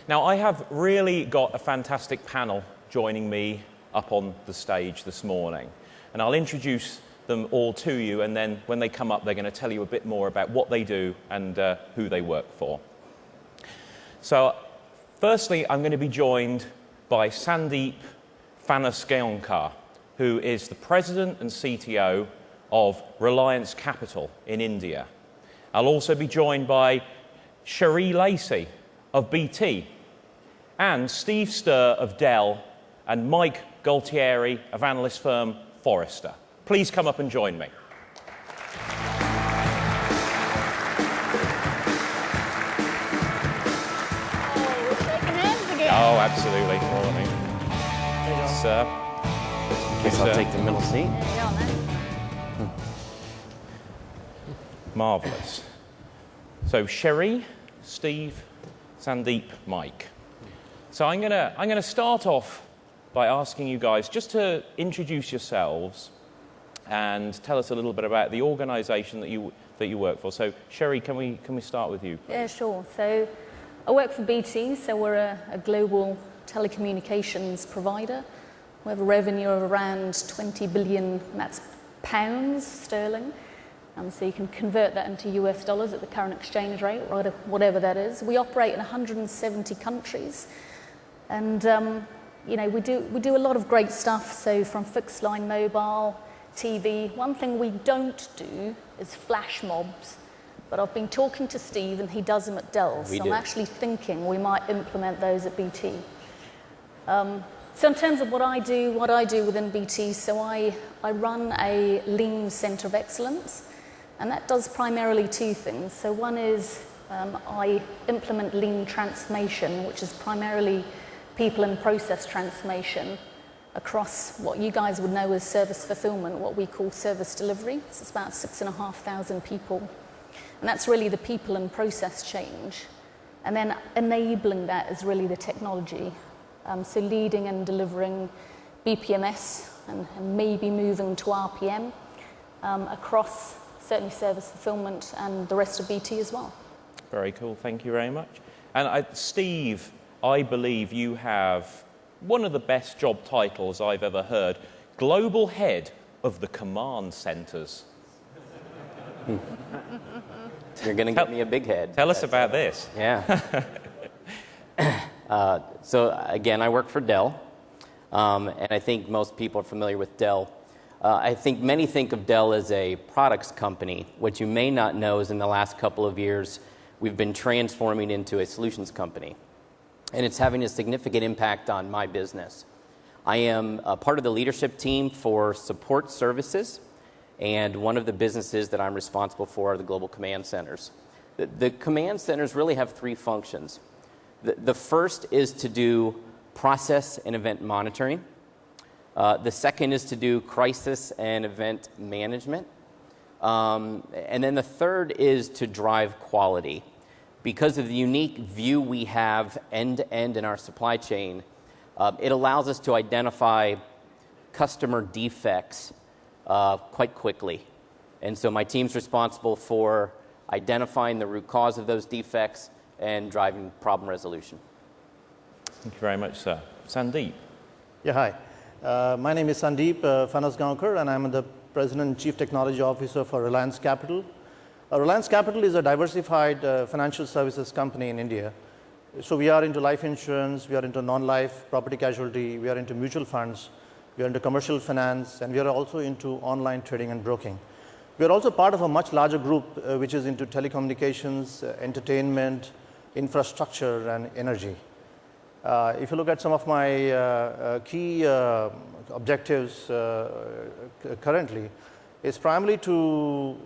Now, I have really got a fantastic panel joining me up on the stage this morning. And I'll introduce them all to you, and then when they come up, they're going to tell you a bit more about what they do and who they work for. So, firstly, I'm going to be joined by Sandeep Phanasgaonkar, who is the President and CTO of Reliance Capital in India. I'll also be joined by Sheree Lacy of BT, and Steve Sturr of DELL, and Mike Gualtieri of Analyst firm Forrester. Please come up and join me. Oh, we're shaking hands again. Oh, absolutely. Morning. Guess I'll take the middle seat. Yeah, man. Marvellous. So Sheree, Steve, Sandeep, Mike. So I'm gonna start off by asking you guys just to introduce yourselves and tell us a little bit about the organisation that you work for. So Sheree, can we start with you, please? Yeah, sure. So I work for BT, so we're a global telecommunications provider. We have a revenue of around 20 billion, and that's pounds sterling. So you can convert that into US dollars at the current exchange rate, or whatever that is. We operate in 170 countries, and we do a lot of great stuff. So from fixed line mobile, TV. One thing we don't do is flash mobs, but I've been talking to Steve, and he does them at DELL. So I'm actually thinking we might implement those at BT. So in terms of what I do within BT, so I run a lean centre of excellence. And that does primarily two things. So one is I implement lean transformation, which is primarily people and process transformation across what you guys would know as service fulfillment, what we call service delivery. So it's about 6,500 people. And that's really the people and process change. And then enabling that is really the technology. So leading and delivering BPMS and maybe moving to RPM across certainly service fulfillment and the rest of BT as well. Very cool, thank you very much. And Steve, I believe you have one of the best job titles I've ever heard, Global Head of the Command Centres. You're going to give me a big head. Tell us about this. Yeah. So again, I work for DELL, and I think most people are familiar with DELL. I think many think of DELL as a products company. What you may not know is in the last couple of years, we've been transforming into a solutions company. And it's having a significant impact on my business. I am a part of the leadership team for support services, and one of the businesses that I'm responsible for are the global command centers. The command centers really have three functions. The first is to do process and event monitoring. The second is to do crisis and event management. And then the third is to drive quality. Because of the unique view we have end-to-end in our supply chain, it allows us to identify customer defects quite quickly. And so my team's responsible for identifying the root cause of those defects and driving problem resolution. Thank you very much, sir. Sandeep. Yeah, hi. My name is Sandeep Phanasgaonkar, and I'm the President and Chief Technology Officer for Reliance Capital. Reliance Capital is a diversified financial services company in India. So we are into life insurance, we are into non-life, property casualty, we are into mutual funds, we are into commercial finance, and we are also into online trading and broking. We are also part of a much larger group which is into telecommunications, entertainment, infrastructure, and energy. If you look at some of my key objectives currently, it's primarily to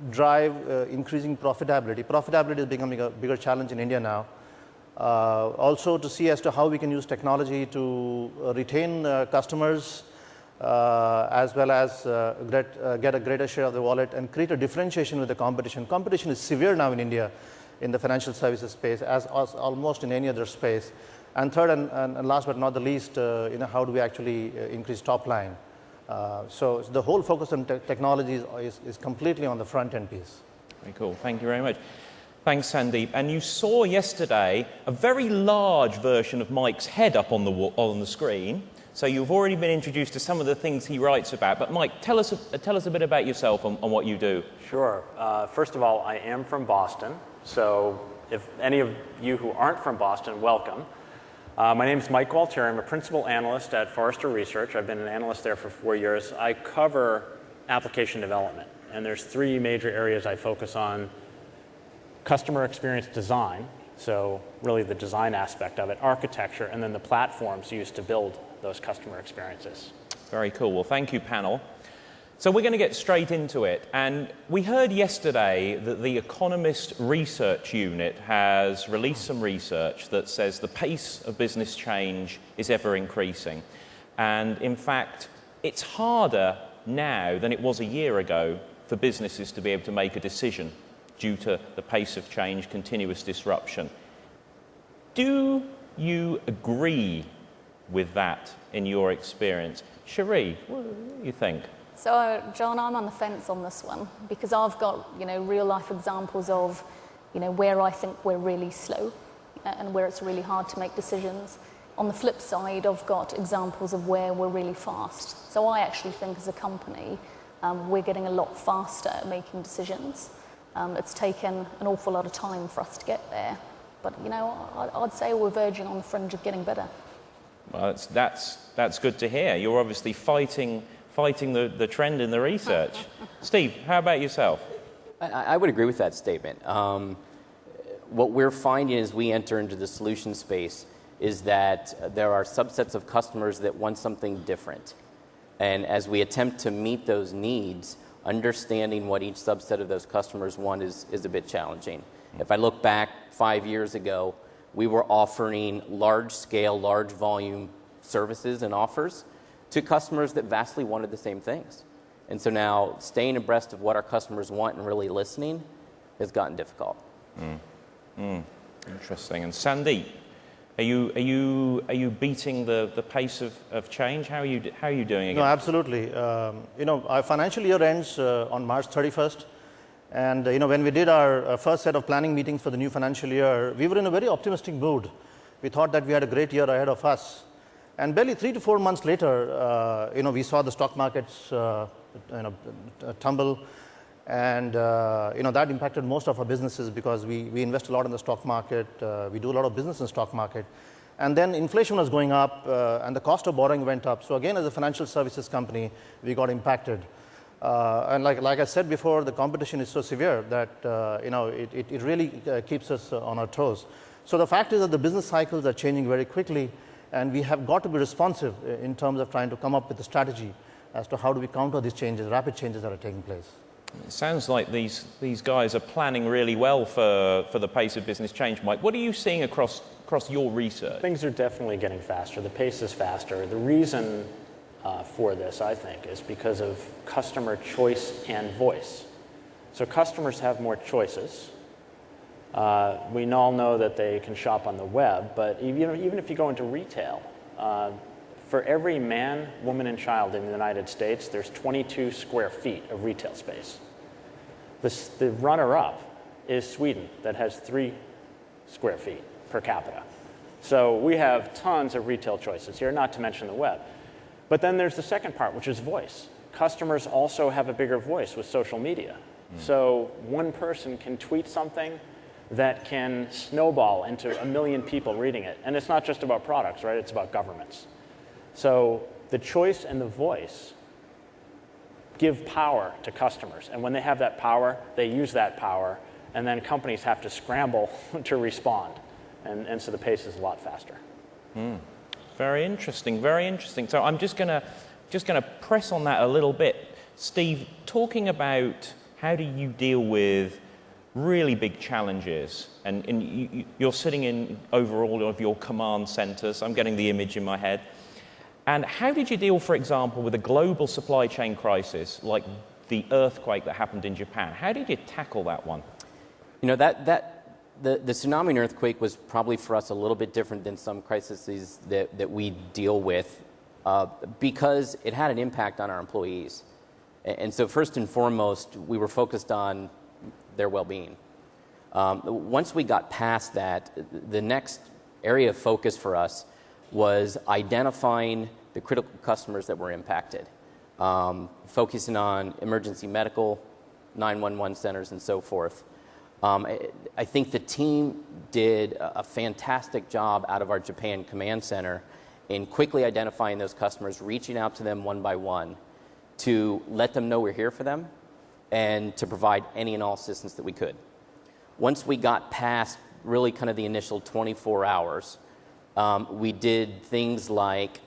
drive increasing profitability. Profitability is becoming a bigger challenge in India now. Also to see as to how we can use technology to retain customers as well as get a greater share of the wallet and create a differentiation with the competition. Competition is severe now in India in the financial services space as almost in any other space. And third and last but not the least, how do we actually increase top line? So the whole focus on technology is completely on the front end piece. Very cool. Thank you very much. Thanks, Sandeep. And you saw yesterday a very large version of Mike's head up on the screen. So you've already been introduced to some of the things he writes about. But Mike, tell us a bit about yourself and what you do. Sure. First of all, I am from Boston. So if any of you who aren't from Boston, welcome. My name is Mike Gualtieri. I'm a principal analyst at Forrester Research. I've been an analyst there for 4 years. I cover application development. And there's 3 major areas I focus on. Customer experience design, so really the design aspect of it, architecture, and then the platforms used to build those customer experiences. Very cool. Well, thank you, panel. So we're going to get straight into it. And we heard yesterday that the Economist Research Unit has released some research that says the pace of business change is ever increasing. And in fact, it's harder now than it was a year ago for businesses to be able to make a decision due to the pace of change, continuous disruption. Do you agree with that in your experience? Sheree, what do you think? So, John, I'm on the fence on this one because I've got, real life examples of, where I think we're really slow and where it's really hard to make decisions. On the flip side, I've got examples of where we're really fast. So I actually think as a company, we're getting a lot faster at making decisions. It's taken an awful lot of time for us to get there. But, I'd say we're verging on the fringe of getting better. Well, that's good to hear. You're obviously fighting the trend in the research. Steve, how about yourself? I would agree with that statement. What we're finding as we enter into the solution space is that there are subsets of customers that want something different. And as we attempt to meet those needs, understanding what each subset of those customers want is a bit challenging. If I look back 5 years ago, we were offering large-scale, large-volume services and offers to customers that vastly wanted the same things. And so now staying abreast of what our customers want and really listening has gotten difficult. Interesting. And Sandeep, are you beating the pace of change? How are you doing again? No, absolutely. Our financial year ends on March 31st. And, when we did our first set of planning meetings for the new financial year, we were in a very optimistic mood. We thought that we had a great year ahead of us. And barely 3 to 4 months later, we saw the stock markets tumble. And, that impacted most of our businesses because we invest a lot in the stock market. We do a lot of business in the stock market. And then inflation was going up and the cost of borrowing went up. So again, as a financial services company, we got impacted. And like I said before, the competition is so severe that, it really keeps us on our toes. So the fact is that the business cycles are changing very quickly, and we have got to be responsive in terms of trying to come up with a strategy as to how do we counter these changes, rapid changes that are taking place. It sounds like these guys are planning really well for the pace of business change. Mike, what are you seeing across your research? Things are definitely getting faster. The pace is faster. The reason for this, I think, is because of customer choice and voice. So customers have more choices. We all know that they can shop on the web, but even if you go into retail, for every man, woman, and child in the United States, there's 22 square feet of retail space. The runner-up is Sweden, that has 3 square feet per capita. So we have tons of retail choices here, not to mention the web. But then there's the second part, which is voice. Customers also have a bigger voice with social media. So one person can tweet something that can snowball into 1 million people reading it. And it's not just about products, right? It's about governments. So the choice and the voice give power to customers. And when they have that power, they use that power, and then companies have to scramble to respond. And so the pace is a lot faster. Very interesting, very interesting. So I'm just gonna press on that a little bit. Steve, talking about how do you deal with really big challenges, and you're sitting in overall of your command centers. I'm getting the image in my head. And how did you deal, for example, with a global supply chain crisis like the earthquake that happened in Japan? How did you tackle that one? The tsunami and earthquake was probably for us a little bit different than some crises that we deal with because it had an impact on our employees. And so first and foremost, we were focused on their well-being. Once we got past that, the next area of focus for us was identifying the critical customers that were impacted, focusing on emergency medical, 911 centers, and so forth. I think the team did a fantastic job out of our Japan command center in quickly identifying those customers, reaching out to them one by one to let them know we're here for them and to provide any and all assistance that we could. Once we got past really kind of the initial 24 hours, we did things like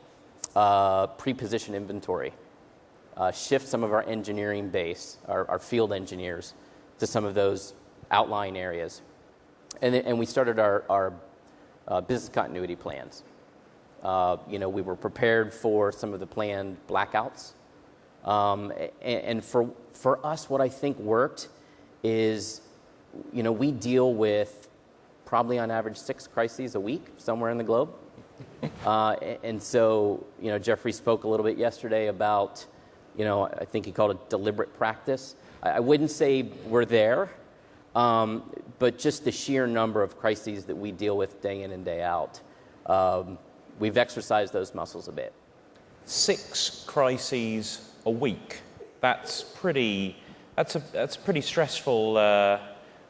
pre-position inventory, shift some of our engineering base, our field engineers, to some of those outlying areas. And we started our business continuity plans. We were prepared for some of the planned blackouts. And for us, what I think worked is, we deal with probably on average 6 crises a week somewhere in the globe. And so, Jeffrey spoke a little bit yesterday about, I think he called it deliberate practice. I wouldn't say we're there, but just the sheer number of crises that we deal with day in and day out, we've exercised those muscles a bit. 6 crises a week. That's a pretty stressful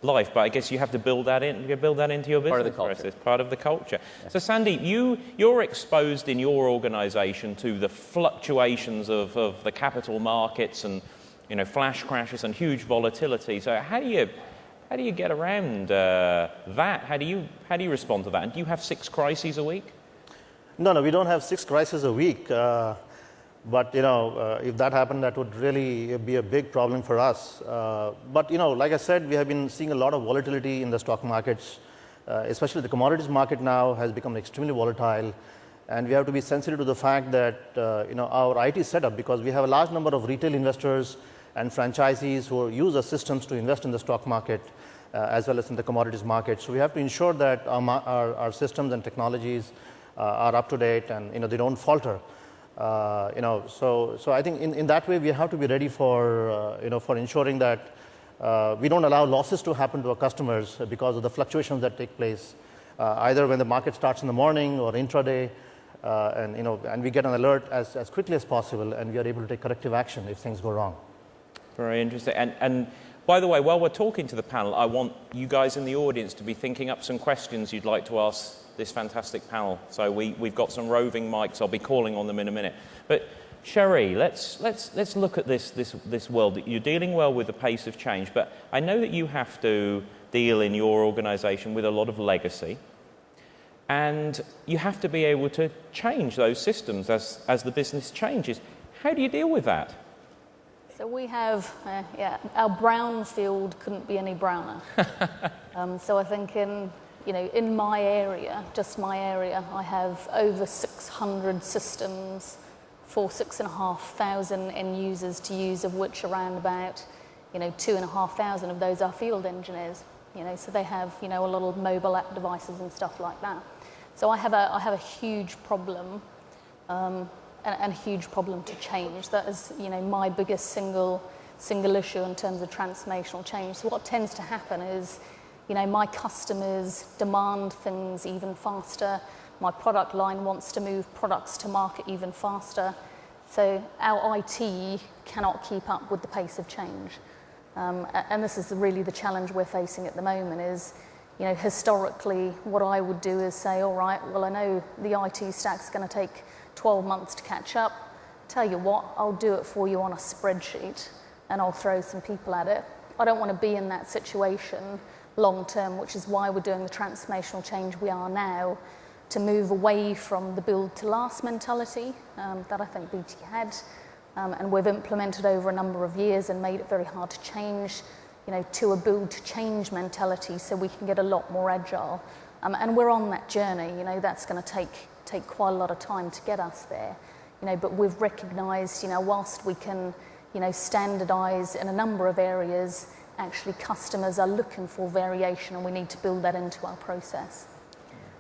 life, but I guess you have to build that into your business. Part of the culture. Process, part of the culture. Yeah. So Sandeep, you're exposed in your organization to the fluctuations of the capital markets and flash crashes and huge volatility. So how do you get around that? How do you respond to that? And do you have 6 crises a week? No, we don't have 6 crises a week. But if that happened, that would really be a big problem for us. But like I said, we have been seeing a lot of volatility in the stock markets, especially the commodities market now has become extremely volatile, and we have to be sensitive to the fact that our IT setup, because we have a large number of retail investors and franchisees who use our systems to invest in the stock market as well as in the commodities market. So we have to ensure that our systems and technologies are up to date and they don't falter. So I think in that way we have to be ready for ensuring that we don't allow losses to happen to our customers because of the fluctuations that take place, either when the market starts in the morning or intraday, and we get an alert as quickly as possible, and we are able to take corrective action if things go wrong. Very interesting. And by the way, while we're talking to the panel, I want you guys in the audience to be thinking up some questions you'd like to ask this fantastic panel. So we've got some roving mics. I'll be calling on them in a minute. But Sheree, let's look at this world. You're dealing well with the pace of change, but I know that you have to deal in your organization with a lot of legacy, and you have to be able to change those systems as the business changes. How do you deal with that? So we have, our brown field couldn't be any browner. So I think in my area, just my area, I have over 600 systems for 6,500 end users to use, of which around about 2,500 of those are field engineers. So they have a lot of mobile app devices and stuff like that. So I have a huge problem, and a huge problem to change. That is my biggest single issue in terms of transformational change. So what tends to happen is my customers demand things even faster. My product line wants to move products to market even faster. So our IT cannot keep up with the pace of change. And this is really the challenge we're facing at the moment is, historically, what I would do is say, all right, well, I know the IT stack's going to take 12 months to catch up. Tell you what, I'll do it for you on a spreadsheet and I'll throw some people at it. I don't want to be in that situation long term, which is why we're doing the transformational change we are now, to move away from the build to last mentality that I think BT had, and we've implemented over a number of years and made it very hard to change, to a build to change mentality, so we can get a lot more agile. And we're on that journey. That's going to take quite a lot of time to get us there. But we've recognised, whilst we can, standardise in a number of areas, actually customers are looking for variation, and we need to build that into our process.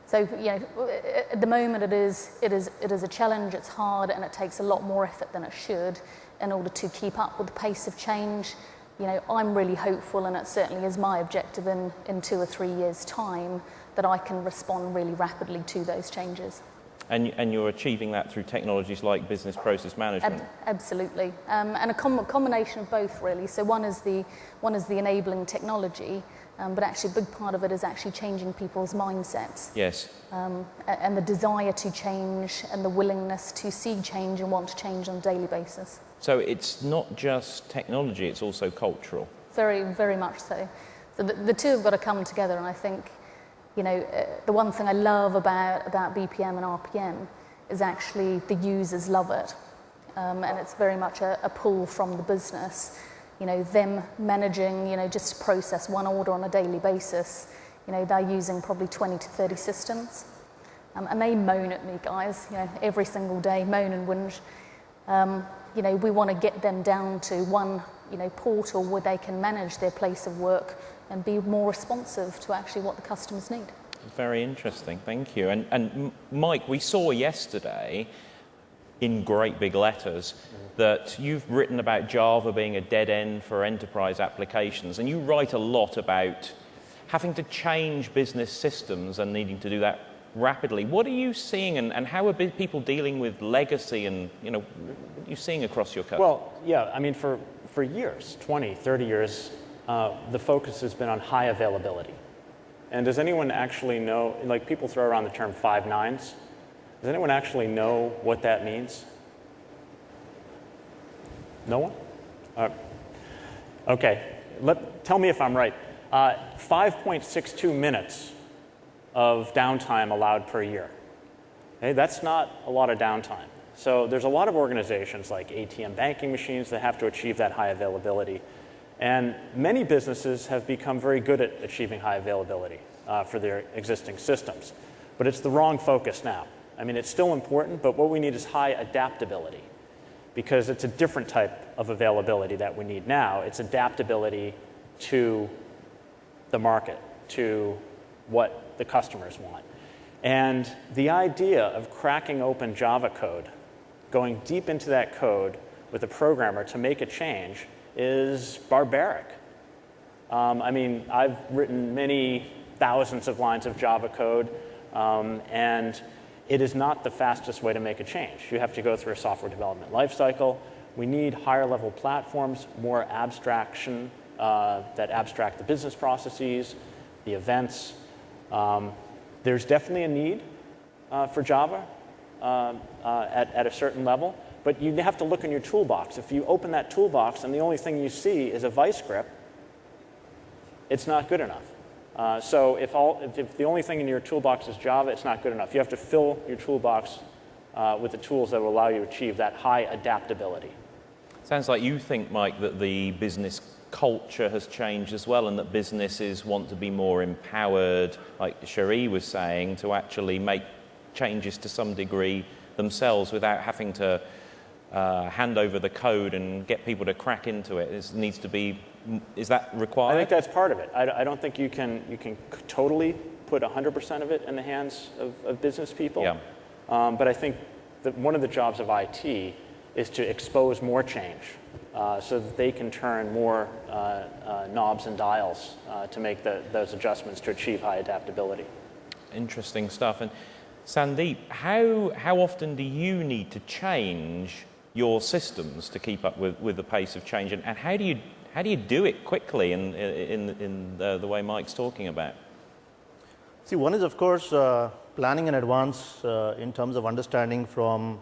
So at the moment it is a challenge. It's hard, and it takes a lot more effort than it should in order to keep up with the pace of change. I'm really hopeful, and it certainly is my objective in 2 or 3 years' time, that I can respond really rapidly to those changes. And you're achieving that through technologies like business process management? Absolutely. And a combination of both, really. So one is the enabling technology, but actually a big part of it is actually changing people's mindsets. Yes. And the desire to change and the willingness to see change and want to change on a daily basis. So it's not just technology, it's also cultural. Very, very much so. So the two have got to come together, and I think, the one thing I love about BPM and RPM is actually the users love it. And it's very much a pull from the business. Them managing, just to process one order on a daily basis, they're using probably 20 to 30 systems. And they moan at me, guys, every single day, moan and whinge. We want to get them down to one, portal where they can manage their place of work and be more responsive to actually what the customers need. Very interesting, thank you. And Mike, we saw yesterday in great big letters that you've written about Java being a dead end for enterprise applications, and you write a lot about having to change business systems and needing to do that rapidly. What are you seeing, and how are people dealing with legacy, and what are you seeing across your code? Well, yeah, I mean, for years, 20, 30 years, the focus has been on high availability. And does anyone actually know, like people throw around the term 5 nines, does anyone actually know what that means? No one? Okay, tell me if I'm right. 5.62 minutes of downtime allowed per year. Okay, that's not a lot of downtime. So there's a lot of organizations like ATM banking machines that have to achieve that high availability. And many businesses have become very good at achieving high availability for their existing systems. But it's the wrong focus now. I mean, it's still important, but what we need is high adaptability, because it's a different type of availability that we need now. It's adaptability to the market, to what the customers want. And the idea of cracking open Java code, going deep into that code with a programmer to make a change, is barbaric. I mean, I've written many thousands of lines of Java code, and it is not the fastest way to make a change. You have to go through a software development lifecycle. We need higher level platforms, more abstraction that abstract the business processes, the events. There's definitely a need for Java at a certain level, but you have to look in your toolbox. If you open that toolbox and the only thing you see is a vice grip, it's not good enough. So if the only thing in your toolbox is Java, it's not good enough. You have to fill your toolbox with the tools that will allow you to achieve that high adaptability. Sounds like you think, Mike, that the business culture has changed as well, and that businesses want to be more empowered, like Sheree was saying, to actually make changes to some degree themselves without having to hand over the code and get people to crack into it. Is that required? I think that's part of it. I don't think you can totally put 100% of it in the hands of business people. Yeah. But I think that one of the jobs of IT is to expose more change so that they can turn more knobs and dials to make those adjustments to achieve high adaptability. Interesting stuff. And Sandeep, how often do you need to change your systems to keep up with the pace of change, and how do you do it quickly in the way Mike's talking about? See, one is, of course, planning in advance in terms of understanding from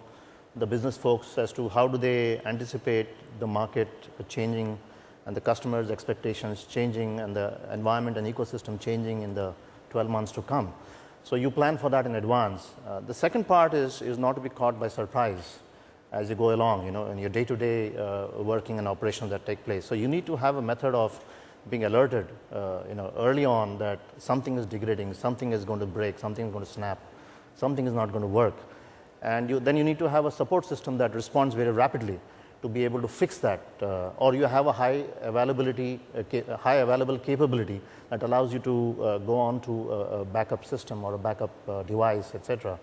the business folks as to how do they anticipate the market changing and the customers' expectations changing and the environment and ecosystem changing in the 12 months to come. So you plan for that in advance. The second part is not to be caught by surprise as you go along, in your day-to-day working and operations that take place. So you need to have a method of being alerted, early on that something is degrading, something is going to break, something is going to snap, something is not going to work. And then you need to have a support system that responds very rapidly to be able to fix that, or you have a high available capability that allows you to go on to a backup system or a backup device, etc.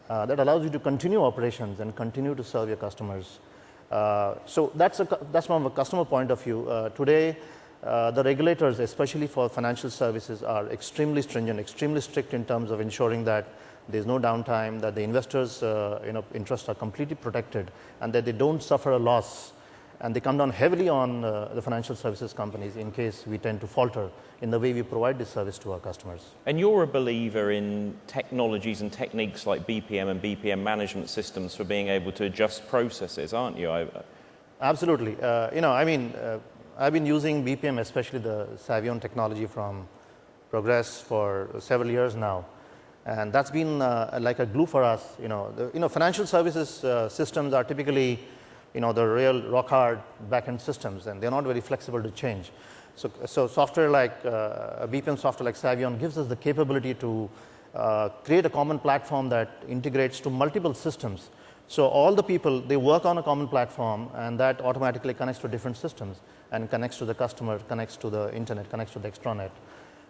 That allows you to continue operations and continue to serve your customers So that's from a customer point of view. Today, the regulators, especially for financial services, are extremely stringent, extremely strict in terms of ensuring that there's no downtime, that the investors' interests are completely protected, and that they don't suffer a loss. And they come down heavily on the financial services companies in case we tend to falter in the way we provide this service to our customers. And you're a believer in technologies and techniques like BPM and BPM management systems for being able to adjust processes, aren't you? Absolutely. I've been using BPM, especially the Savion technology from Progress, for several years now. And that's been like a glue for us. Financial services systems are typically the real rock-hard back-end systems, and they're not very flexible to change. So software like a BPM software like Savion gives us the capability to create a common platform that integrates to multiple systems. So all the people, they work on a common platform, and that automatically connects to different systems and connects to the customer, connects to the internet, connects to the extranet.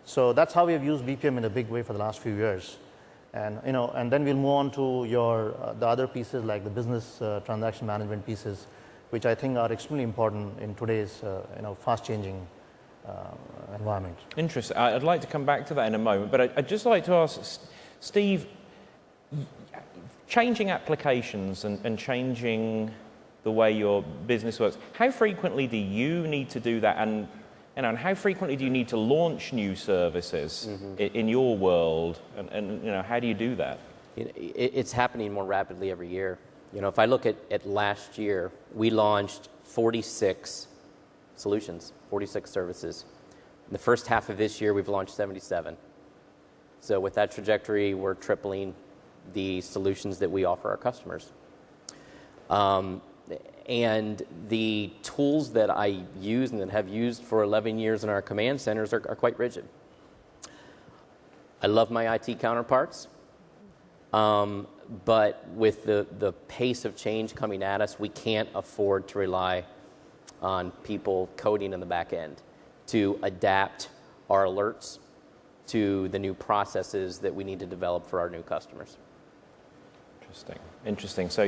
So that's how we have used BPM in a big way for the last few years. And then we'll move on to the other pieces like the business transaction management pieces, which I think are extremely important in today's fast-changing environment. Interesting. I'd like to come back to that in a moment, but I'd just like to ask Steve, changing applications and changing the way your business works, how frequently do you need to do that, and how frequently do you need to launch new services in your world, and how do you do that? It's happening more rapidly every year. If I look at last year, we launched 46 solutions, 46 services. In the first half of this year, we've launched 77. So with that trajectory, we're tripling the solutions that we offer our customers. And the tools that I use and that have used for 11 years in our command centers are quite rigid. I love my IT counterparts, but with the pace of change coming at us, we can't afford to rely on people coding in the back end to adapt our alerts to the new processes that we need to develop for our new customers. Interesting. So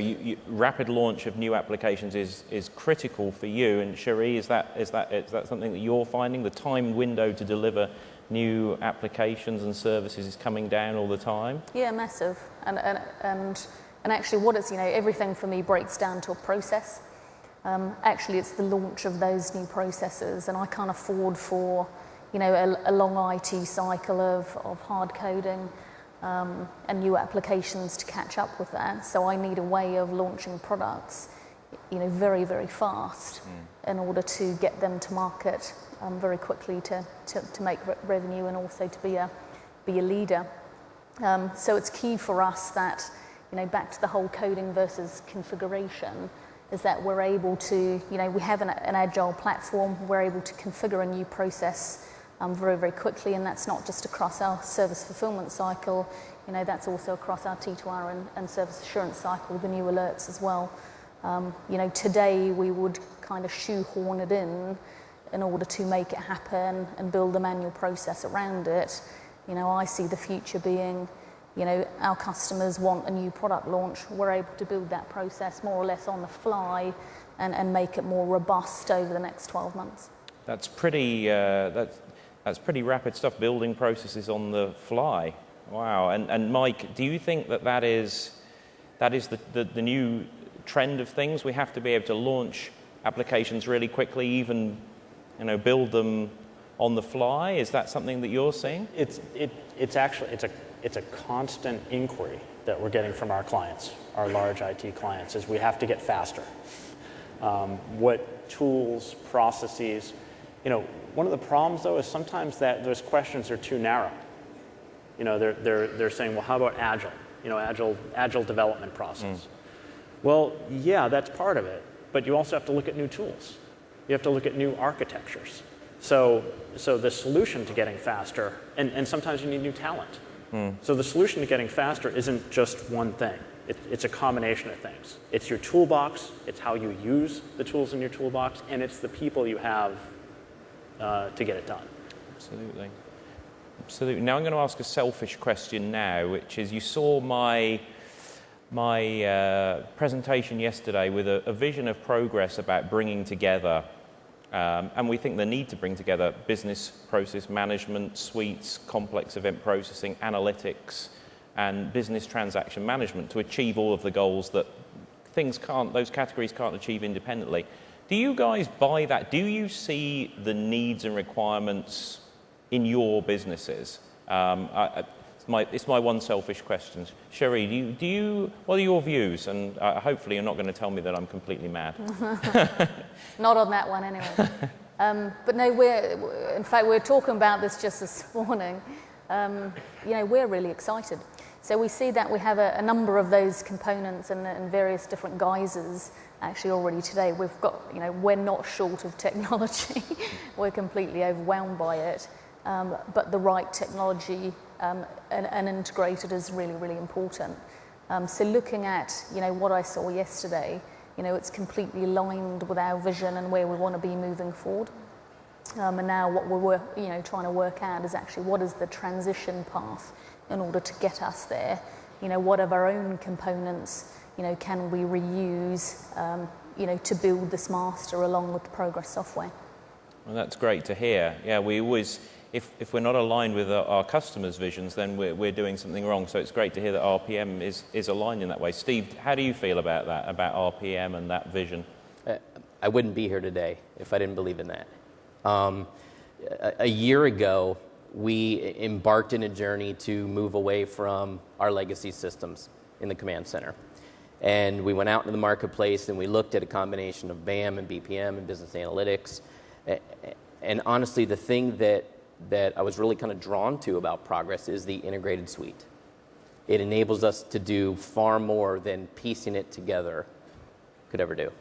rapid launch of new applications is critical for you. And Sheree, is that something that you're finding? The time window to deliver new applications and services is coming down all the time? Yeah, massive. And actually, what it's everything for me breaks down to a process. Actually, it's the launch of those new processes, and I can't afford for a long IT cycle of hard coding. And new applications to catch up with that. So I need a way of launching products, very, very fast in order to get them to market very quickly to make revenue and also to be a leader. So it's key for us that, back to the whole coding versus configuration, is that we're able to, we have an agile platform, we're able to configure a new process very, very quickly, and that's not just across our service fulfillment cycle, that's also across our T2R and service assurance cycle, the new alerts as well. Today we would kind of shoehorn it in order to make it happen and build a manual process around it. I see the future being, our customers want a new product launch, we're able to build that process more or less on the fly and make it more robust over the next 12 months. That's pretty pretty rapid stuff, building processes on the fly. Wow. And Mike, do you think that is the new trend of things? We have to be able to launch applications really quickly, even build them on the fly. Is that something that you're seeing? It's actually a constant inquiry that we're getting from our clients, our large IT clients, is we have to get faster. What tools, processes. One of the problems, though, is sometimes that those questions are too narrow. They're saying, well, how about agile? Agile development process. Well, yeah, that's part of it, but you also have to look at new tools. You have to look at new architectures. So the solution to getting faster, and sometimes you need new talent. So the solution to getting faster isn't just one thing. It's a combination of things. It's your toolbox, it's how you use the tools in your toolbox, and it's the people you have to get it done. Absolutely. Now I'm going to ask a selfish question now, which is, you saw my my presentation yesterday with a vision of progress about bringing together, and we think the need to bring together business process management, suites, complex event processing, analytics, and business transaction management to achieve all of the goals that those categories can't achieve independently. Do you guys buy that? Do you see the needs and requirements in your businesses? It's my one selfish question. Sheree, what are your views? And hopefully you're not going to tell me that I'm completely mad. Not on that one anyway. But no, in fact, we were talking about this just this morning. We're really excited. So we see that we have a number of those components and various different guises actually already today. We've got, we're not short of technology. We're completely overwhelmed by it. But the right technology and integrated is really, really important. So looking at, what I saw yesterday, it's completely aligned with our vision and where we want to be moving forward. And now what we're trying to work out is actually what is the transition path in order to get us there. What of our own components, can we reuse, to build this master along with the Progress software. Well, that's great to hear. Yeah, we always, if we're not aligned with our customers' visions, then we're doing something wrong. So it's great to hear that RPM is aligned in that way. Steve, how do you feel about that, about RPM and that vision? I wouldn't be here today if I didn't believe in that. A year ago, we embarked in a journey to move away from our legacy systems in the command center. And we went out into the marketplace and we looked at a combination of BAM and BPM and business analytics. And honestly, the thing that I was really kind of drawn to about Progress is the integrated suite. It enables us to do far more than piecing it together could ever do.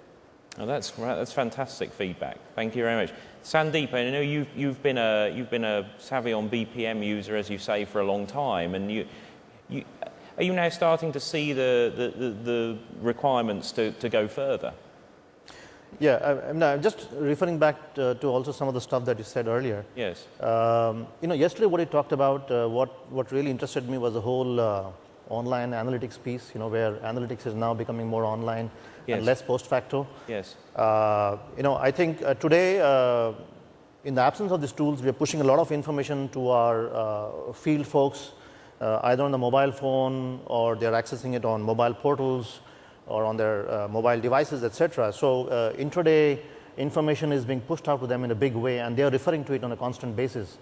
Oh, that's fantastic feedback. Thank you very much. Sandeep, I know you've been a savvy on BPM user, as you say, for a long time, and are you now starting to see the requirements to go further? Yeah, I'm just referring back to also some of the stuff that you said earlier. Yes. Yesterday what you talked about, what really interested me was the whole online analytics piece, where analytics is now becoming more online. Yes. And less post facto. Yes. I think today, in the absence of these tools, we are pushing a lot of information to our field folks, either on the mobile phone or they're accessing it on mobile portals or on their mobile devices, etc. So intraday information is being pushed out to them in a big way, and they are referring to it on a constant basis,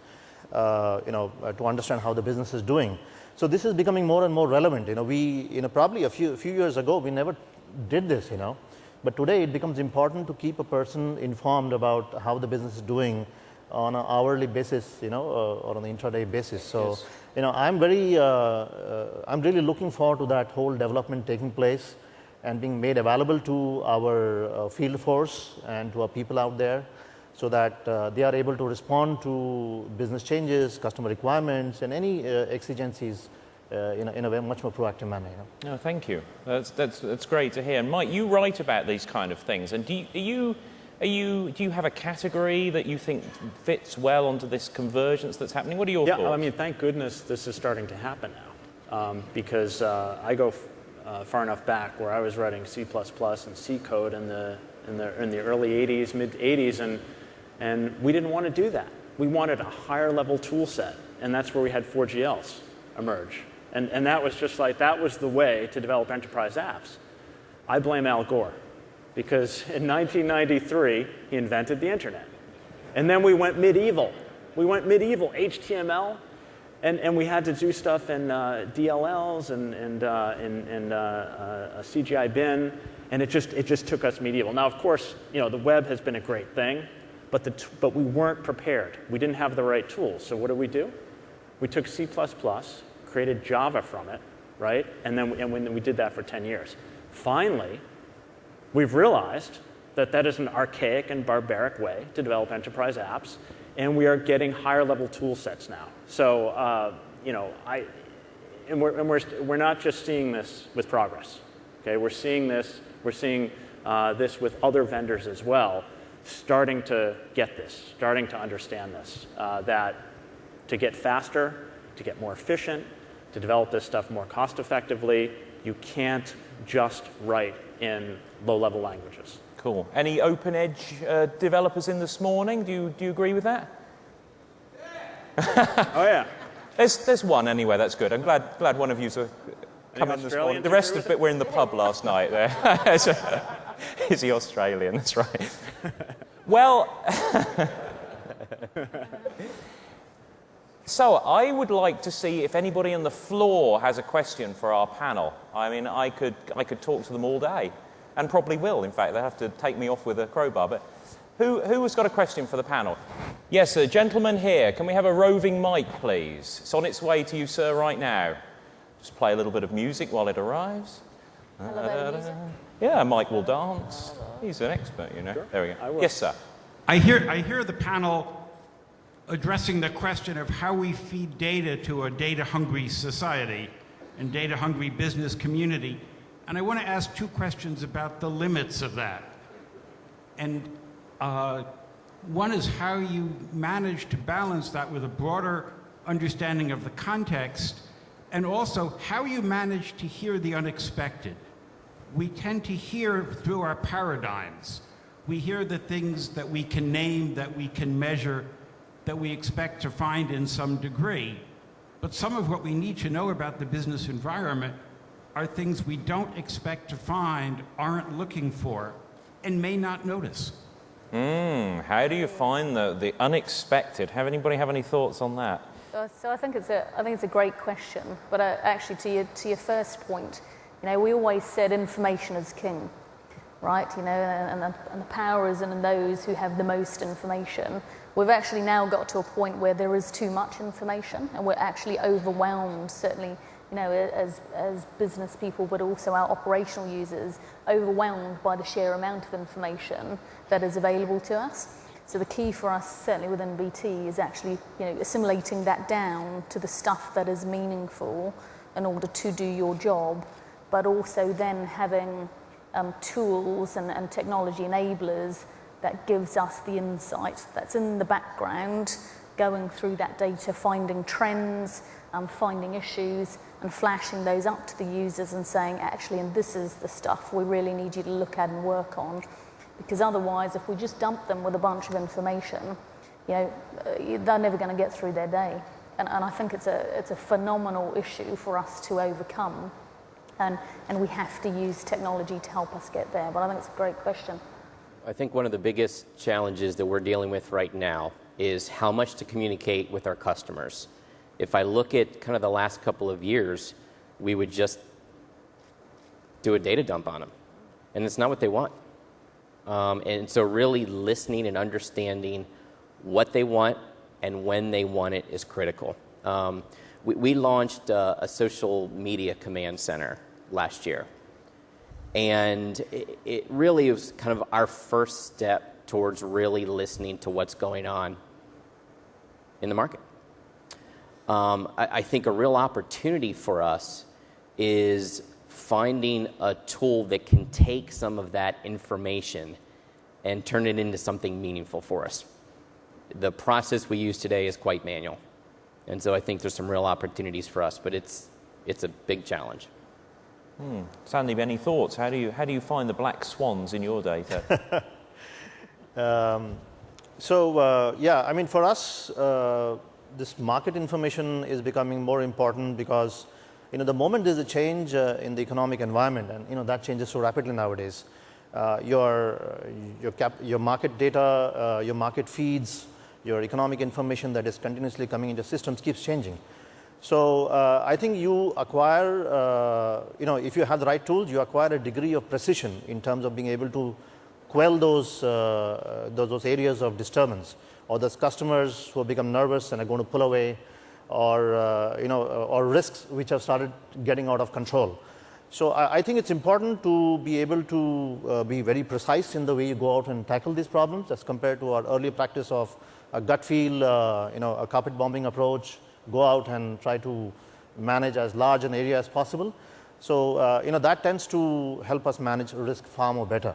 to understand how the business is doing. So this is becoming more and more relevant. Probably a few years ago, we never did this, but today it becomes important to keep a person informed about how the business is doing on an hourly basis, or on an intraday basis. So, yes. I'm really looking forward to that whole development taking place and being made available to our field force and to our people out there, so that they are able to respond to business changes, customer requirements, and any exigencies in a very much more proactive manner. No, thank you. That's great to hear. And Mike, you write about these kind of things, and do you have a category that you think fits well onto this convergence that's happening? What are your thoughts? Yeah, I mean, thank goodness this is starting to happen now, because I go far enough back where I was writing C++ and C code in the early 80s, mid 80s, and we didn't want to do that. We wanted a higher level tool set, and that's where we had 4GLs emerge. And that was just like, that was the way to develop enterprise apps. I blame Al Gore, because in 1993, he invented the internet. And then we went medieval. We went medieval, HTML, and we had to do stuff in DLLs and CGI bin, and it just took us medieval. Now, of course, the web has been a great thing, but we weren't prepared. We didn't have the right tools. So what did we do? We took C++, created Java from it, right? And we did that for 10 years. Finally, we've realized that is an archaic and barbaric way to develop enterprise apps, and we are getting higher level tool sets now. So, we're not just seeing this with Progress. Okay, we're seeing this with other vendors as well, starting to get this, starting to understand this, that to get faster, to get more efficient, to develop this stuff more cost effectively. You can't just write in low-level languages. Cool. Any open edge developers in this morning? Do you agree with that? Oh yeah. There's one anyway. That's good. I'm glad one of you's come in this morning. The rest of it were in the pub last night. There. Is he Australian? That's right. Well, so I would like to see if anybody on the floor has a question for our panel. I mean, I could talk to them all day, and probably will. In fact, they have to take me off with a crowbar. But who has got a question for the panel? Yes, sir. Gentleman here. Can we have a roving mic, please? It's on its way to you, sir, right now. Just play a little bit of music while it arrives. Yeah, Mike will dance. He's an expert, you know. Sure. There we go. Yes, sir. I hear the panel addressing the question of how we feed data to a data-hungry society and data-hungry business community. And I want to ask two questions about the limits of that. And one is how you manage to balance that with a broader understanding of the context, and also how you manage to hear the unexpected. We tend to hear through our paradigms. We hear the things that we can name, that we can measure, that we expect to find in some degree. But some of what we need to know about the business environment are things we don't expect to find, aren't looking for, and may not notice. How do you find the unexpected? Anybody have any thoughts on that? So I think it's a great question. But actually, to your first point, you know, we always said information is king, right? You know, and the power is in those who have the most information. We've actually now got to a point where there is too much information, and we're actually overwhelmed, certainly, you know, as business people, but also our operational users, overwhelmed by the sheer amount of information that is available to us. So the key for us, certainly within BT, is actually, you know, assimilating that down to the stuff that is meaningful in order to do your job, but also then having tools and technology enablers that gives us the insight that's in the background, going through that data, finding trends, finding issues, and flashing those up to the users and saying, actually, and this is the stuff we really need you to look at and work on. Because otherwise, if we just dump them with a bunch of information, you know, they're never going to get through their day. And I think it's a phenomenal issue for us to overcome. And we have to use technology to help us get there. But I think it's a great question. I think one of the biggest challenges that we're dealing with right now is how much to communicate with our customers. If I look at kind of the last couple of years, we would just do a data dump on them. And it's not what they want. And so really listening and understanding what they want and when they want it is critical. We launched a social media command center last year. And it really was kind of our first step towards really listening to what's going on in the market. I think a real opportunity for us is finding a tool that can take some of that information and turn it into something meaningful for us. The process we use today is quite manual. And so I think there's some real opportunities for us, but it's a big challenge. Sandeep, any thoughts? How do you find the black swans in your data? Yeah, I mean, for us, this market information is becoming more important because, you know, the moment there's a change in the economic environment, and, you know, that changes so rapidly nowadays, your market data, your market feeds, your economic information that is continuously coming into systems keeps changing. So I think you acquire, you know, if you have the right tools, you acquire a degree of precision in terms of being able to quell those areas of disturbance, or those customers who have become nervous and are going to pull away, or you know, or risks which have started getting out of control. So I think it's important to be able to be very precise in the way you go out and tackle these problems, as compared to our earlier practice of a gut feel, you know, a carpet bombing approach. Go out and try to manage as large an area as possible. So you know, that tends to help us manage risk far more better,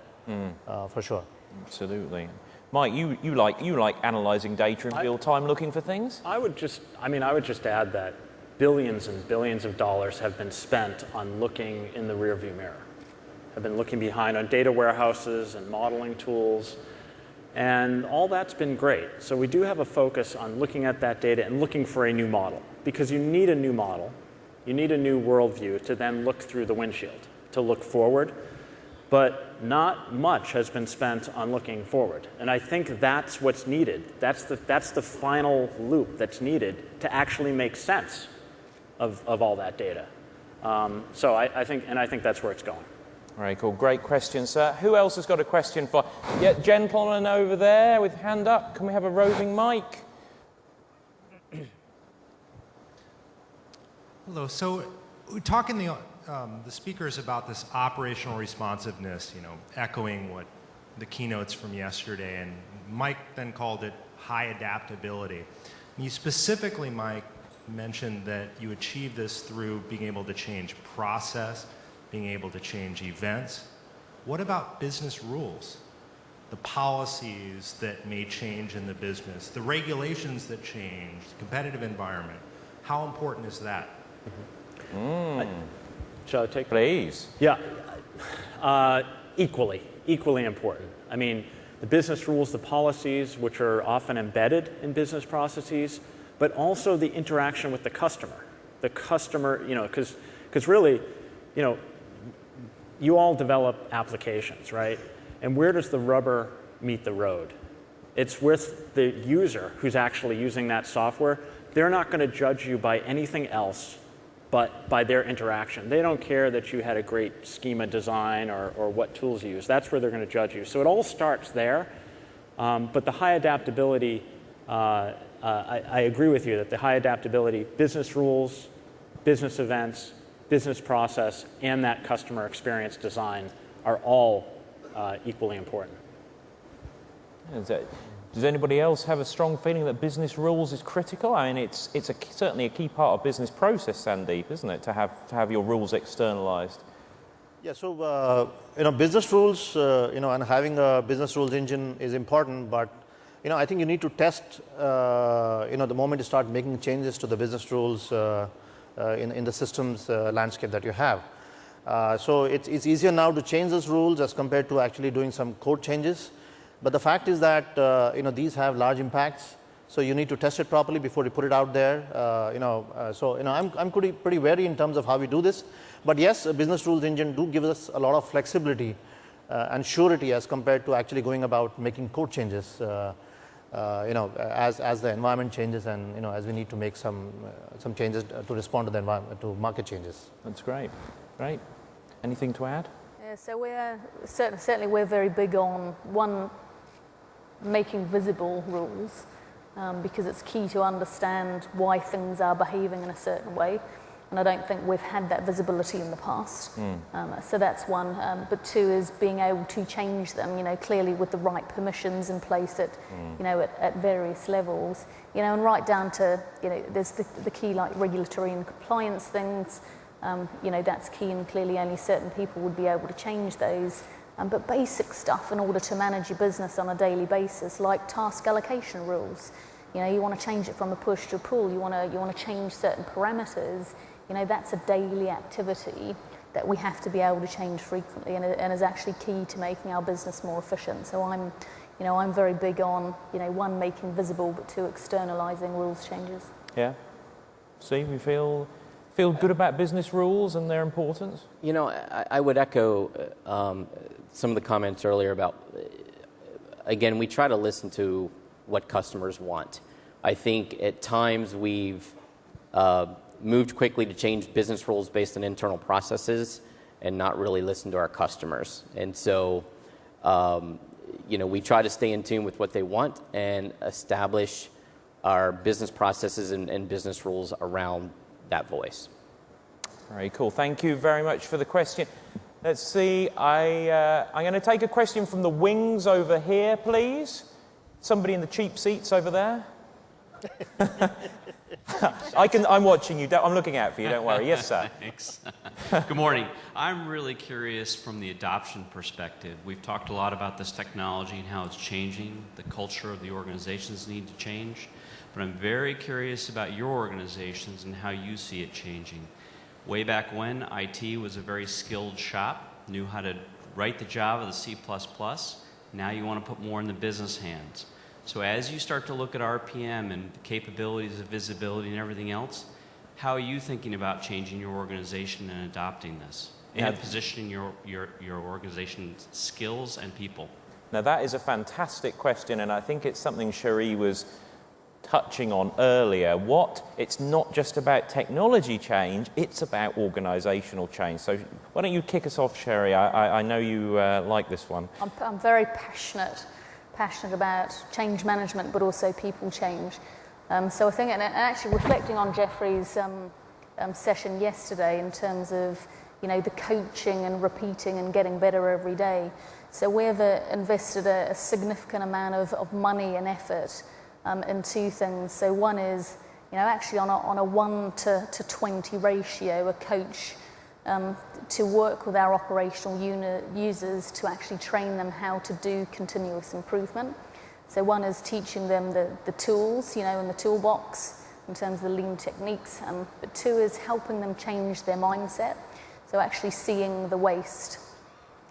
for sure. Absolutely. Mike, you like analysing data in real time, looking for things? I would just add that billions and billions of dollars have been spent on looking in the rearview mirror, have been looking behind on data warehouses and modeling tools, and all that's been great. So we do have a focus on looking at that data and looking for a new model, because you need a new model, you need a new worldview to then look through the windshield, to look forward. But not much has been spent on looking forward. And I think that's what's needed. That's the final loop that's needed to actually make sense of all that data. So I think that's where it's going. Very cool. Great question, sir. Who else has got a question for? Yeah, gentleman over there with hand up. Can we have a roving mic? Hello. So we're talking the speakers about this operational responsiveness, echoing what the keynotes from yesterday, and Mike then called it high adaptability. And you specifically, Mike, mentioned that you achieve this through being able to change process, being able to change events. What about business rules? The policies that may change in the business, the regulations that change, the competitive environment. How important is that? Shall I take? Please. Yeah, equally important. I mean, the business rules, the policies, which are often embedded in business processes, but also the interaction with the customer. The customer, because really, you all develop applications, right? And where does the rubber meet the road? It's with the user who's actually using that software. They're not going to judge you by anything else but by their interaction. They don't care that you had a great schema design or what tools you use. That's where they're going to judge you. So it all starts there. But the high adaptability, I agree with you that the high adaptability, business rules, business events, business process, and that customer experience design are all equally important. Does anybody else have a strong feeling that business rules is critical? I mean, it's certainly a key part of business process, Sandeep, isn't it, to have your rules externalized? Yeah, so business rules, and having a business rules engine is important, but I think you need to test, the moment you start making changes to the business rules in the systems landscape that you have. So it's easier now to change those rules as compared to actually doing some code changes. But the fact is that these have large impacts, so you need to test it properly before you put it out there. I'm pretty wary in terms of how we do this. But yes, a business rules engine do give us a lot of flexibility and surety as compared to actually going about making code changes. As the environment changes and as we need to make some changes to respond to the environment, to market changes. That's great. Great. Anything to add? Yeah, so we're certainly we're very big on making visible rules because it's key to understand why things are behaving in a certain way. And I don't think we've had that visibility in the past. So that's one. But two is being able to change them, clearly with the right permissions in place at various levels, and right down to, there's the key like regulatory and compliance things, that's key, and clearly only certain people would be able to change those. But basic stuff in order to manage your business on a daily basis, like task allocation rules. You want to change it from a push to a pull. You want to change certain parameters. That's a daily activity that we have to be able to change frequently, and is actually key to making our business more efficient. So I'm very big on, one, making visible, but two, externalizing rules changes. Yeah. See, we feel good about business rules and their importance. I would echo some of the comments earlier about, again, we try to listen to what customers want. I think at times we've moved quickly to change business rules based on internal processes and not really listen to our customers. And so, we try to stay in tune with what they want and establish our business processes and business rules around that voice. Very cool. Thank you very much for the question. Let's see. I'm going to take a question from the wings over here, please. Somebody in the cheap seats over there. I'm watching you. I'm looking out for you. Don't worry. Yes, sir. Thanks. Good morning. I'm really curious from the adoption perspective. We've talked a lot about this technology and how it's changing. The culture of the organizations need to change. but I'm very curious about your organizations and how you see it changing. Way back when, IT was a very skilled shop, knew how to write the Java, the C++. Now you want to put more in the business hands. So as you start to look at RPM and the capabilities of visibility and everything else, how are you thinking about changing your organization and adopting this? And positioning your organization's skills and people? Now that is a fantastic question, and I think it's something Sheree was touching on earlier. It's not just about technology change, it's about organizational change. So why don't you kick us off, Sheree? I know you like this one. I'm very passionate about change management, but also people change. So I think, and actually reflecting on Jeffrey's session yesterday in terms of, you know, the coaching and repeating and getting better every day. So we've invested a significant amount of money and effort in two things. So one is, you know, actually on a 1 to 20 ratio, a coach to work with our operational users to actually train them how to do continuous improvement. So one is teaching them the tools, you know, in the toolbox in terms of the lean techniques, but two is helping them change their mindset. So actually seeing the waste.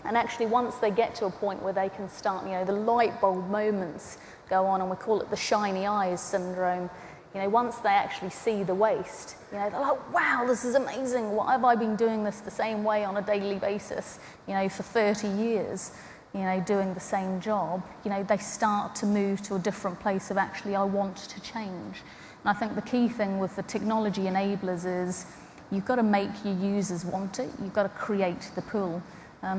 And actually once they get to a point where they can start, you know, the light bulb moments go on, and we call it the shiny eyes syndrome. You know, once they actually see the waste, you know, they're like, wow, this is amazing. Why have I been doing this the same way on a daily basis, you know, for 30 years, you know, doing the same job? You know, they start to move to a different place of actually, I want to change. And I think the key thing with the technology enablers is you've got to make your users want it. You've got to create the pull.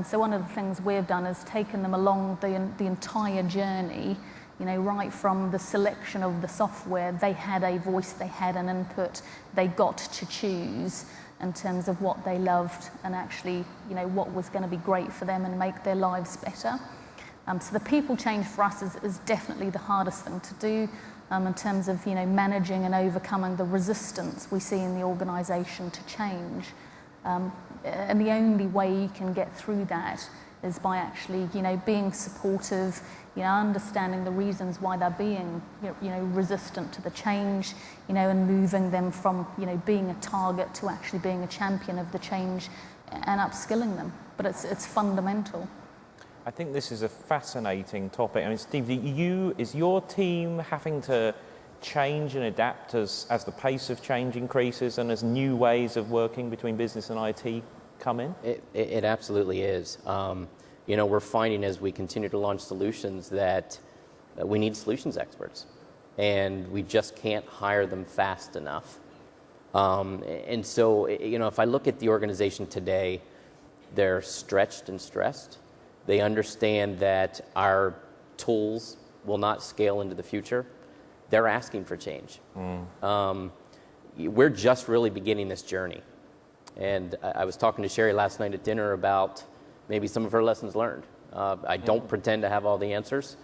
So one of the things we've done is taken them along the entire journey, you know, right from the selection of the software. They had a voice, they had an input, they got to choose in terms of what they loved and actually, you know, what was going to be great for them and make their lives better. So the people change for us is definitely the hardest thing to do in terms of, you know, managing and overcoming the resistance we see in the organisation to change. And the only way you can get through that is by actually, you know, being supportive, you know, understanding the reasons why they're being, you know, resistant to the change, you know, and moving them from, you know, being a target to actually being a champion of the change and upskilling them. But it's fundamental. I think this is a fascinating topic. I mean, Steve, is your team having to change and adapt as the pace of change increases and as new ways of working between business and IT come in? It absolutely is. You know, we're finding as we continue to launch solutions that we need solutions experts, and we just can't hire them fast enough. And so, you know, if I look at the organization today, they're stretched and stressed. They understand that our tools will not scale into the future. They're asking for change. We're just really beginning this journey. And I was talking to Sheree last night at dinner about maybe some of her lessons learned. I don't pretend to have all the answers.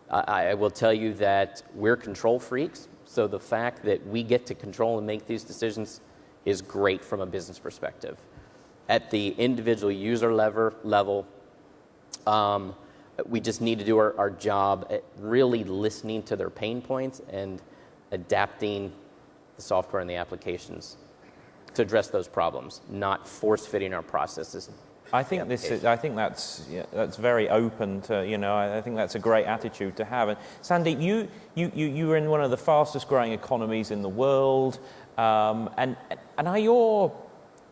I will tell you that we're control freaks, so the fact that we get to control and make these decisions is great from a business perspective. At the individual user level, we just need to do our job at really listening to their pain points and adapting the software and the applications to address those problems, not force-fitting our processes. I think that's very open to, you know, I think that's a great attitude to have. And Sandeep, you were in one of the fastest growing economies in the world, and are your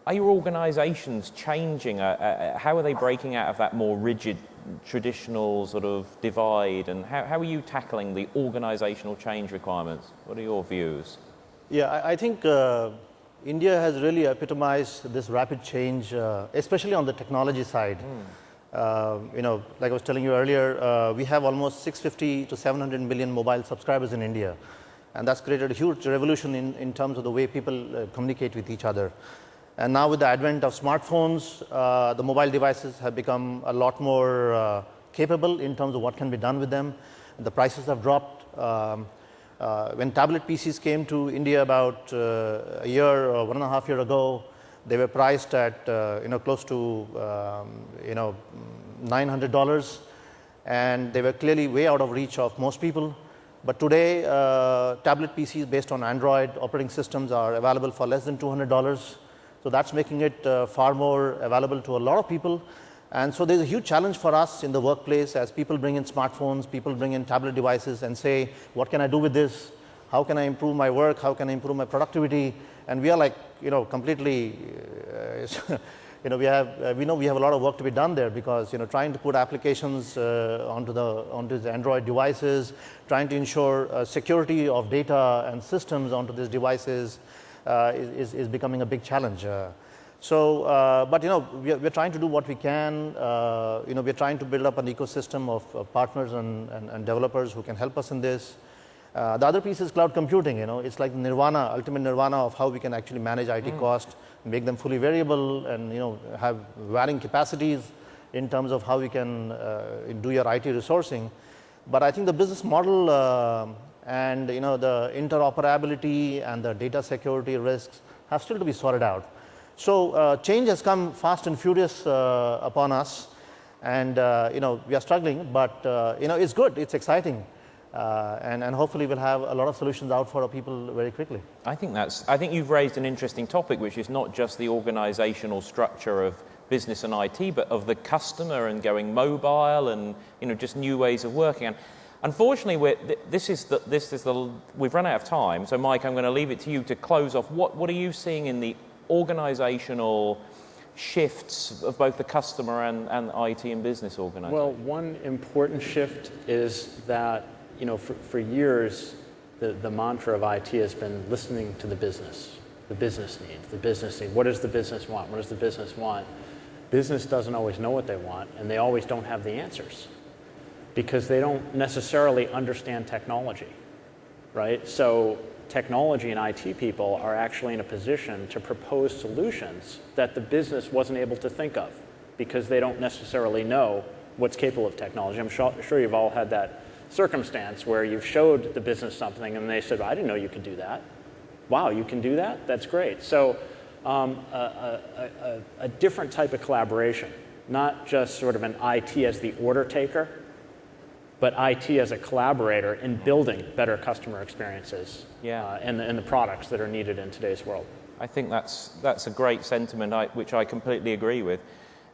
organizations changing? How are they breaking out of that more rigid traditional sort of divide, and how are you tackling the organizational change requirements? What are your views? Yeah, I think India has really epitomized this rapid change, especially on the technology side. You know, like I was telling you earlier, we have almost 650 to 700 million mobile subscribers in India, and that's created a huge revolution in terms of the way people communicate with each other. And now with the advent of smartphones, the mobile devices have become a lot more capable in terms of what can be done with them. The prices have dropped. When tablet PCs came to India about a year or 1.5 years ago, they were priced at you know, close to you know, $900, and they were clearly way out of reach of most people. But today, tablet PCs based on Android operating systems are available for less than $200. So that's making it far more available to a lot of people. And so there's a huge challenge for us in the workplace as people bring in smartphones, people bring in tablet devices and say, what can I do with this? How can I improve my work? How can I improve my productivity? And we are like, completely, we know we have a lot of work to be done there because, trying to put applications onto the Android devices, trying to ensure security of data and systems onto these devices is becoming a big challenge. But we're trying to do what we can. We're trying to build up an ecosystem of partners and developers who can help us in this. The other piece is cloud computing. It's like the nirvana, ultimate nirvana of how we can actually manage IT costs, make them fully variable, and have varying capacities in terms of how we can do your IT resourcing. But I think the business model and the interoperability and the data security risks have still to be sorted out. So change has come fast and furious upon us, and we are struggling, but it's good, it's exciting, and hopefully we'll have a lot of solutions out for our people very quickly. I think you've raised an interesting topic, which is not just the organizational structure of business and IT, but of the customer and going mobile and just new ways of working. And unfortunately, we've run out of time. So Mike, I'm going to leave it to you to close off. What are you seeing in the organizational shifts of both the customer and IT and business organizations? Well, one important shift is that, for years, the mantra of IT has been listening to the business needs. What does the business want? What does the business want? Business doesn't always know what they want, and they always don't have the answers because they don't necessarily understand technology, right? So technology and IT people are actually in a position to propose solutions that the business wasn't able to think of because they don't necessarily know what's capable of technology. I'm sure you've all had that circumstance where you've showed the business something and they said, I didn't know you could do that. Wow, you can do that? That's great. So a different type of collaboration, not just sort of an IT as the order taker, but IT as a collaborator in building better customer experiences and the products that are needed in today's world. I think that's a great sentiment, which I completely agree with.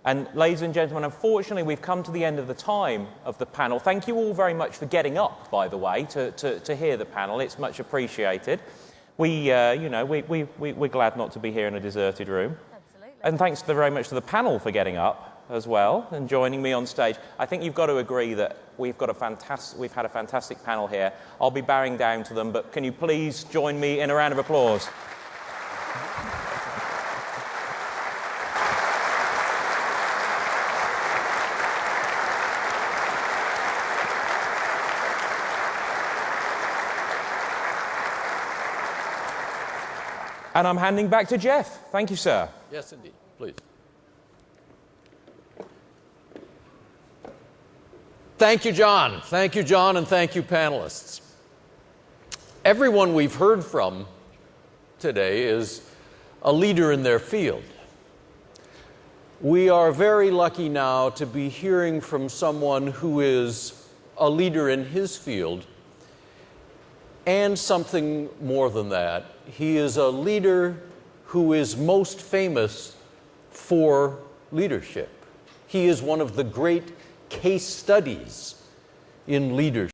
And ladies and gentlemen, unfortunately, we've come to the end of the time of the panel. Thank you all very much for getting up, by the way, to hear the panel. It's much appreciated. We're glad not to be here in a deserted room. Absolutely. And thanks very much to the panel for getting up as well and joining me on stage. I think you've got to agree that we've had a fantastic panel here. I'll be bowing down to them, but can you please join me in a round of applause? And I'm handing back to Jeff. Thank you, sir. Yes, indeed. Please. Thank you, John. Thank you, John, and thank you, panelists. Everyone we've heard from today is a leader in their field. We are very lucky now to be hearing from someone who is a leader in his field, and something more than that. He is a leader who is most famous for leadership. He is one of the great case studies in leadership.